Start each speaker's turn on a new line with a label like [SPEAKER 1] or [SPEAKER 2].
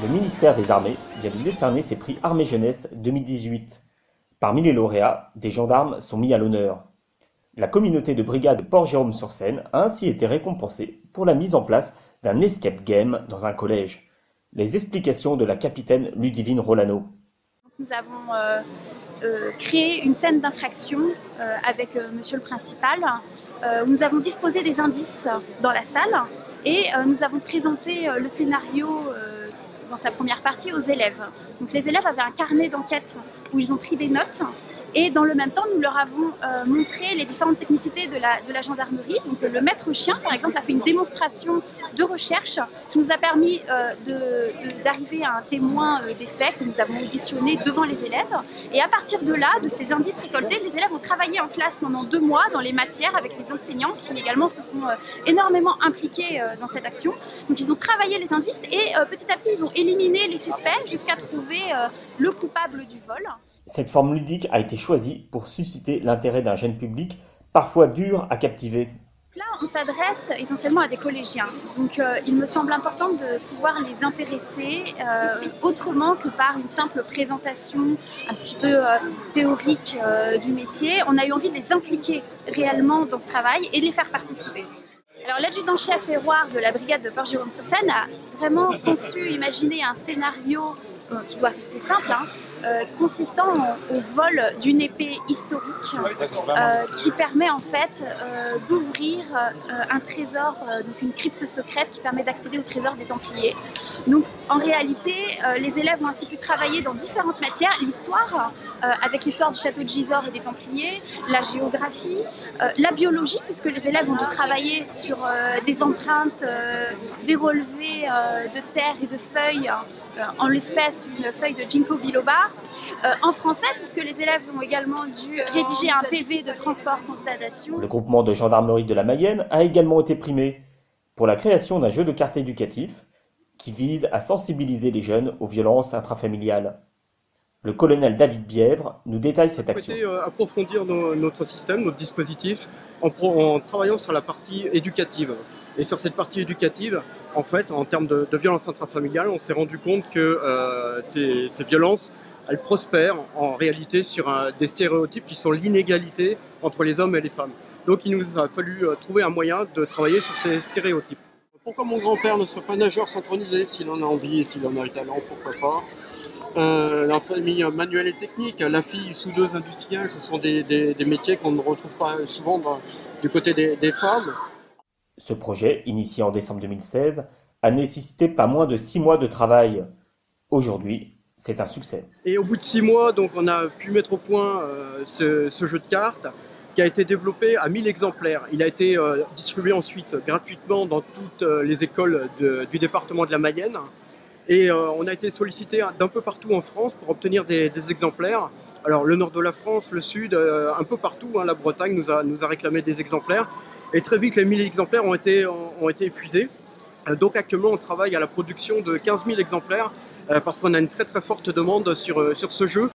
[SPEAKER 1] le ministère des Armées vient de décerner ses prix Armée Jeunesse 2018. Parmi les lauréats, des gendarmes sont mis à l'honneur. La communauté de brigade de Port-Jérôme-sur-Seine a ainsi été récompensée pour la mise en place d'un escape game dans un collège. Les explications de la capitaine Ludivine Rolano.
[SPEAKER 2] Nous avons créé une scène d'infraction avec monsieur le principal. Nous avons disposé des indices dans la salle et nous avons présenté le scénario dans sa première partie aux élèves. Donc les élèves avaient un carnet d'enquête où ils ont pris des notes. Et dans le même temps, nous leur avons montré les différentes technicités de la gendarmerie. Donc le maître chien, par exemple, a fait une démonstration de recherche qui nous a permis d'arriver à un témoin des faits que nous avons auditionné devant les élèves. Et à partir de là, de ces indices récoltés, les élèves ont travaillé en classe pendant 2 mois dans les matières avec les enseignants qui également se sont énormément impliqués dans cette action. Donc ils ont travaillé les indices et petit à petit, ils ont éliminé les suspects jusqu'à trouver le coupable du vol.
[SPEAKER 1] Cette forme ludique a été choisie pour susciter l'intérêt d'un jeune public, parfois dur à captiver.
[SPEAKER 2] Là, on s'adresse essentiellement à des collégiens, donc il me semble important de pouvoir les intéresser autrement que par une simple présentation un petit peu théorique du métier. On a eu envie de les impliquer réellement dans ce travail et de les faire participer. Alors l'adjudant-chef Héroard de la brigade de Port-Jérôme-sur-Seine a vraiment conçu, imaginé un scénario qui doit rester simple, consistant au vol d'une épée historique qui permet en fait d'ouvrir un trésor, donc une crypte secrète qui permet d'accéder au trésor des Templiers. Donc en réalité, les élèves ont ainsi pu travailler dans différentes matières, l'histoire, avec l'histoire du château de Gisors et des Templiers, la géographie, la biologie, puisque les élèves ont dû travailler sur des empreintes, des relevés de terre et de feuilles, en l'espèce une feuille de ginkgo biloba, en français puisque les élèves ont également dû rédiger un PV de transport constatation.
[SPEAKER 1] Le groupement de gendarmerie de la Mayenne a également été primé pour la création d'un jeu de cartes éducatif qui vise à sensibiliser les jeunes aux violences intrafamiliales. Le colonel David Bièvre nous détaille cette action.
[SPEAKER 3] On souhaitait approfondir notre système, notre dispositif, en travaillant sur la partie éducative. Et sur cette partie éducative, en fait, en termes de violence intrafamiliale, on s'est rendu compte que ces violences, elles prospèrent en réalité sur des stéréotypes qui sont l'inégalité entre les hommes et les femmes. Donc il nous a fallu trouver un moyen de travailler sur ces stéréotypes. Pourquoi mon grand-père ne serait pas nageur synchronisé? S'il en a envie et s'il en a le talent, pourquoi pas. La famille manuelle et technique, la fille soudeuse industrielle, ce sont des métiers qu'on ne retrouve pas souvent du côté des femmes.
[SPEAKER 1] Ce projet, initié en décembre 2016, a nécessité pas moins de 6 mois de travail. Aujourd'hui, c'est un succès.
[SPEAKER 3] Et au bout de 6 mois, donc, on a pu mettre au point ce jeu de cartes qui a été développé à 1000 exemplaires. Il a été distribué ensuite gratuitement dans toutes les écoles du département de la Mayenne. Et on a été sollicité d'un peu partout en France pour obtenir des exemplaires. Alors le nord de la France, le sud, un peu partout, la Bretagne nous a réclamé des exemplaires. Et très vite, les 1000 exemplaires ont été épuisés. Donc actuellement, on travaille à la production de 15 000 exemplaires parce qu'on a une très très forte demande sur ce jeu